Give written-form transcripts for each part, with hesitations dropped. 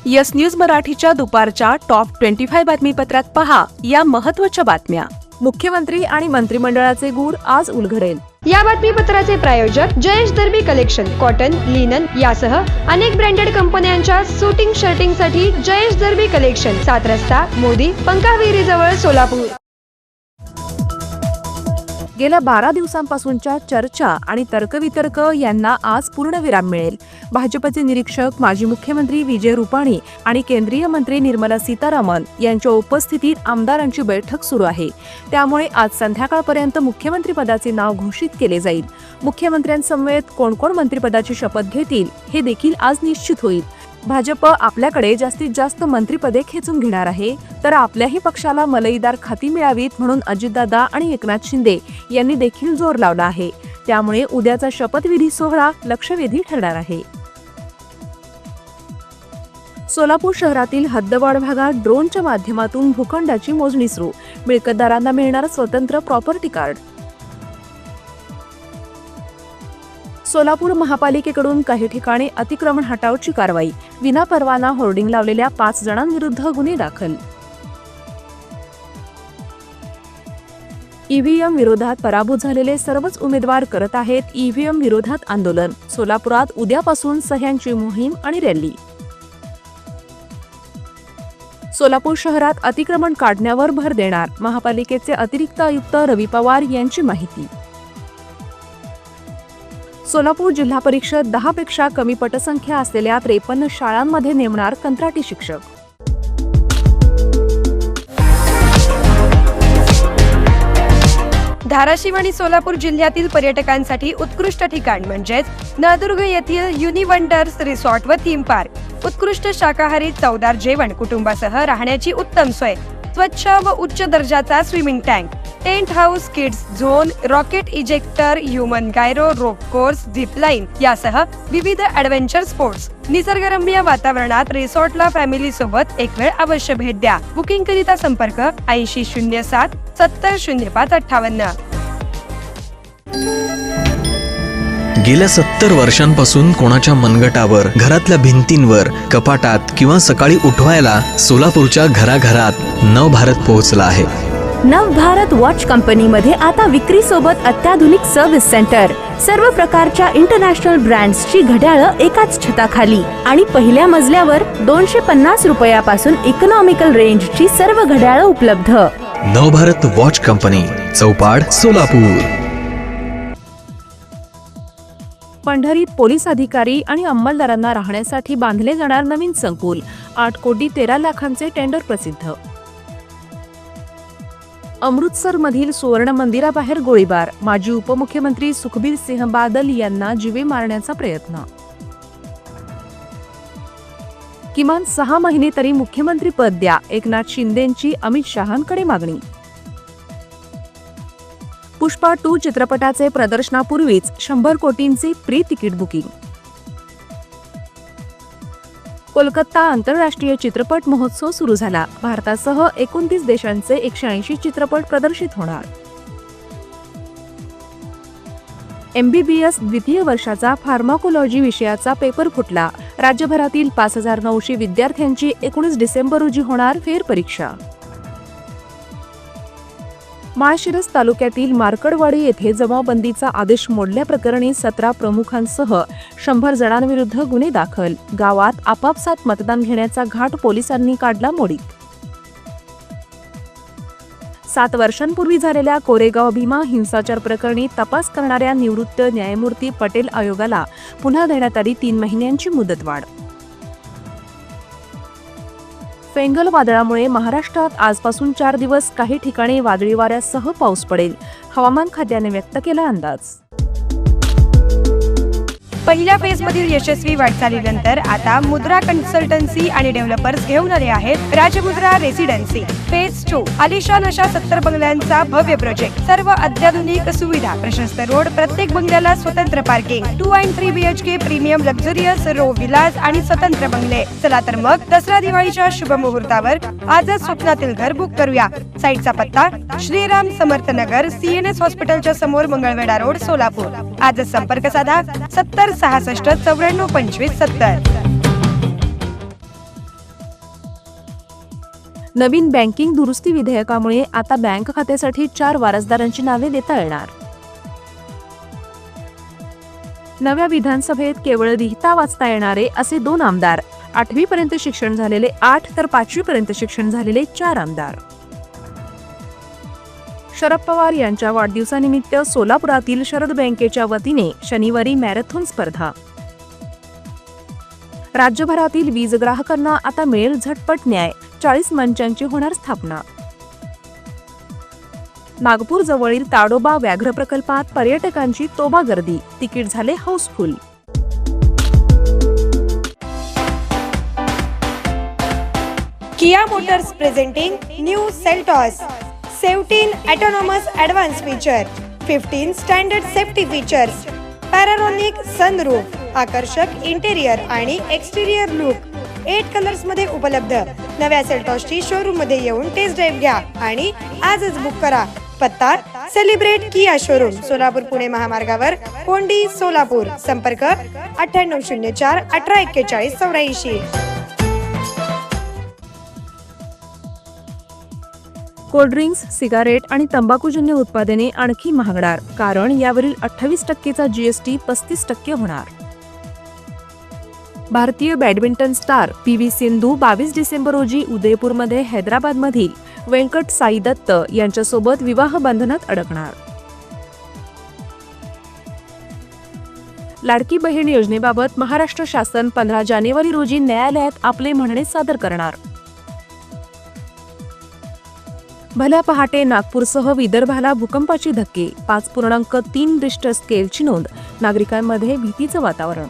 Yes news मराठीच्या दुपारच्या top 25 बातमीपत्रात पहा या महत्त्वाच्या बातम्या। मुख्यमंत्री आणि मंत्रिमंडळाचे गूढ आज उलगडेल। या बातमीपत्राचे प्रायोजक जयेश दर्बी कलेक्शन, कॉटन, लिनन यासह अनेक ब्रँडेड कंपन्यांच्या सुटिंग शर्टिंगसाठी जयेश दर्बी कलेक्शन, 7 रस्ता, मोदी, पंकाविहिरी जवळ, सोलापूर। गेल्या 12 दिवसांपासूनच्या चर्चा आणि तर्कवितर्क यांना आज पूर्णविराम मिळेल। भाजपचे निरीक्षक माजी मुख्यमंत्री विजय रुपाणी आणि केंद्रीय मंत्री निर्मला सीतारामन यांच्या उपस्थितीत आमदारांची बैठक सुरू आहे। त्यामुळे आज संध्याकाळपर्यंत मुख्यमंत्रीपदाचे नाव घोषित केले जाईल। मुख्यमंत्र्यांसमवेत कोण कोण मंत्रिपदाची शपथ घेतील हे देखील आज निश्चित होईल। भाजप आपल्याकडे जास्तीत जास्त मंत्रिपदे खेचून घेणार आहे, तर आपल्याही पक्षाला मलईदार खाती मिळावीत म्हणून अजितदादा आणि एकनाथ शिंदे यांनी देखील जोर लावला आहे। त्यामुळे उद्याचा शपथविधी सोहळा लक्षवेधी ठरणार आहे। सोलापूर शहरातील हद्दवाढ भागात ड्रोनच्या माध्यमातून भूखंडाची मोजणी सुरू, मिळकतदारांना मिळणार स्वतंत्र प्रॉपर्टी कार्ड। सोलापूर महापालिकेकडून काही ठिकाणी अतिक्रमण हटावची कारवाई, विनापरवाना होर्डिंग लावलेल्या 5 जणांविरुद्ध गुन्हे दाखल। ईव्हीएम विरोधात पराभूत झालेले सर्वच उमेदवार करत आहेत ईव्हीएम विरोधात आंदोलन। सोलापुरात उद्यापासून सह्यांची मोहीम आणि रॅली। सोलापूर शहरात अतिक्रमण काढण्यावर भर देणार, महापालिकेचे अतिरिक्त आयुक्त रवी पवार यांची माहिती। सोलापूर जिल्हा परिषद 10 पेक्षा कमी पटसंख्या असलेल्या 53 शाळांमध्ये नेमणार कंत्राटी शिक्षक। धाराशिव आणि सोलापूर जिल्ह्यातील पर्यटकांसाठी उत्कृष्ट ठिकाण म्हणजेच नळदुर्ग येथील युनिवंडर्स रिसॉर्ट व थीम पार्क। उत्कृष्ट शाकाहारी चवदार जेवण, कुटुंबासह राहण्याची उत्तम सोय, स्वच्छ व उच्च दर्जाचा swimming tank, tent house, kids zone, rocket ejector, human gyro, rope course, zip line यासह विविध ॲडव्हेंचर स्पोर्ट्स। निसर्गरम्य वातावरणात रिसॉर्टला फॅमिली सोबत एक वेळ अवश्य भेट द्या। बुकिंग करिता संपर्क 8007 700558। गेल्या 70 वर्षांपासून कोणाच्या मनगटावर, घरातल्या भिंतींवर, कपाटात किंवा सकाळी उठवायला सोलापूरच्या घराघरात नवभारत पोहोचला आहे। नवभारत वॉच कंपनीमध्ये आता विक्री सोबत अत्याधुनिक सर्व्हिस सेंटर, सर्व प्रकारच्या इंटरनॅशनल ब्रँड्सची घड्याळं एकाच छताखाली आणि पहिल्या मजल्यावर 250 रुपयापासून इकॉनॉमिकल रेंजची सर्व घड्याळं उपलब्ध। Navbharat watch company, Chaupad, Solapur. पंढरीत पोलीस अधिकारी आणि अंमलदारांना राहण्यासाठी बांधले जाणार नवीन संकुल, 8,13,00,000चे टेंडर प्रसिद्ध। अमृतसरमधील सुवर्ण मंदिराबाहेर गोळीबार, माजी उपमुख्यमंत्री सुखबीर सिंह बादल यांना जीवे मारण्याचा प्रयत्न। किमान 6 महिने तरी मुख्यमंत्री पद द्या, एकनाथ शिंदेंची अमित शहांकडे मागणी। पुष्पा 2 चित्रपटाचे प्रदर्शनापूर्वीच 100 कोटींचे प्री तिकीट बुकिंग। कोलकाता आंतरराष्ट्रीय चित्रपट महोत्सव सुरू झाला, भारतासह 29 देशांचे 180 चित्रपट प्रदर्शित होणार। MBBS द्वितीय वर्षाचा फार्माकोलॉजी विषयाचा पेपर फुटला, राज्यभरातील 5900 विद्यार्थ्यांची 19 डिसेंबर रोजी होणार फेरपरीक्षा। माळशिरस तालुक्यातील मार्कडवाडी येथे जमावबंदीचा आदेश मोडल्याप्रकरणी 17 प्रमुखांसह 100 जणांविरुद्ध गुन्हे दाखल, गावात आपापसात मतदान घेण्याचा घाट पोलिसांनी काढला मोडीत। 7 वर्षांपूर्वी झालेल्या कोरेगाव भीमा हिंसाचार प्रकरणी तपास करणाऱ्या निवृत्त न्यायमूर्ती पटेल आयोगाला पुन्हा देण्यात आली 3 महिन्यांची मुदतवाढ। फेंगल वादळामुळे महाराष्ट्रात आजपासून 4 दिवस काही ठिकाणी वादळी वाऱ्यासह पाऊस पडेल, हवामान खात्याने व्यक्त केला अंदाज। पहिल्या फेजमधील यशस्वी वाटचालीनंतर आता मुद्रा कन्सल्टन्सी आणि डेव्हलपर्स घेऊन आले आहेत राजमुद्रा रेसिडेन्सी। फेज 2 आलिशान अशा 70 बंगल्यांचा भव्य प्रोजेक्ट, सर्व अत्याधुनिक सुविधा, प्रशस्त रोड, प्रत्येक बंगल्याला स्वतंत्र पार्किंग, 2 आणि 3 BHK premium luxurious row villas आणि स्वतंत्र बंगले। चला तर मग दसरा दिवाळीच्या शुभ मुहूर्तावर आजच स्वप्नातील घर बुक करूया। साईटचा पत्ता श्रीराम समर्थ नगर, CNS हॉस्पिटलच्या समोर, मंगळवेढा रोड, सोलापूर। आजच संपर्क साधा 70 66 94 25 70। नवीन बँकिंग दुरुस्ती विधेयकामुळे आता बँक खात्यासाठी 4 वारसदारांची नावे देता येणार. नव्या विधानसभेत केवळ लिहिता वाचता येणारे असे 2 आमदार, 8वी पर्यंत शिक्षण झालेले 8 तर 5वी पर्यंत शिक्षण झालेले 4 आमदार. शरद पवार यांच्या वाढदिवसानिमित्त सोलापुरातील शरद बँकेच्या वतीने शनिवारी मॅरेथॉन स्पर्धा. राज्यभरातील वीज ग्राहकांना आता मिळेल झटपट न्याय, 40 मंचांची होणार स्थापना. नागपूर जवळील ताडोबा व्याघ्र प्रकल्पात पर्यटकांची तोबा गर्दी, तिकीट झाले houseful. Kia Motors presenting new Seltos 17 autonomous advanced feature, 15 standard safety features, panoramic sunroof, आकर्षक इंटेरियर आणि एक्सटिरियर लुक 8 कलर्स मध्ये उपलब्ध. नव्या सेल्टॉसची शोरूम मध्ये येऊन टेस्ट ड्राइव्ह घ्या आणि आजच बुक करा. पत्ता celebrate Kia showroom, Solapur Pune महामार्गावर, कोंडी, सोलापूर. संपर्क 9804 1841 84. कोल्ड्रिंक्स, सिगारेट आणि तंबाखूजन्य उत्पादने आणखी महागणार, कारण यावरील 28% GST 35% होणार. भारतीय badminton star PV Sindhu 22 December रोजी उदयपूरमध्ये हैदराबादमधील वेंकट साई दत्त यांच्यासोबत विवाह बंधनात अडकणार. लाडकी बहीण योजनेबाबत महाराष्ट्र शासन 15 जानेवारी रोजी न्यायालयात आपले म्हणणे सादर करणार. भल्या पहाटे नागपूरसह विदर्भाला भूकंपाचे धक्के, 5.3 रिश्टर स्केलची नोंद, नागरिकांमध्ये भीतीचं वातावरण.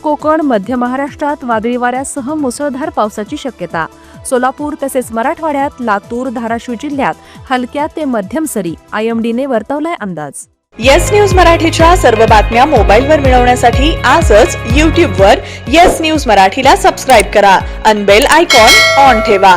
कोकण, मध्य महाराष्ट्रात वादळी वाऱ्यासह मुसळधार पावसाची शक्यता. सोलापूर तसेच मराठवाड्यात, लातूर, धाराशिव जिल्ह्यात हलक्या ते मध्यम सरी, IMDने वर्तवलाय अंदाज. येस न्यूज मराठीच्या सर्व बातम्या मोबाईलवर मिळवण्यासाठी आजच YouTube वर येस न्यूज मराठीला सबस्क्राईब करा आणि बेल आयकॉन ऑन ठेवा.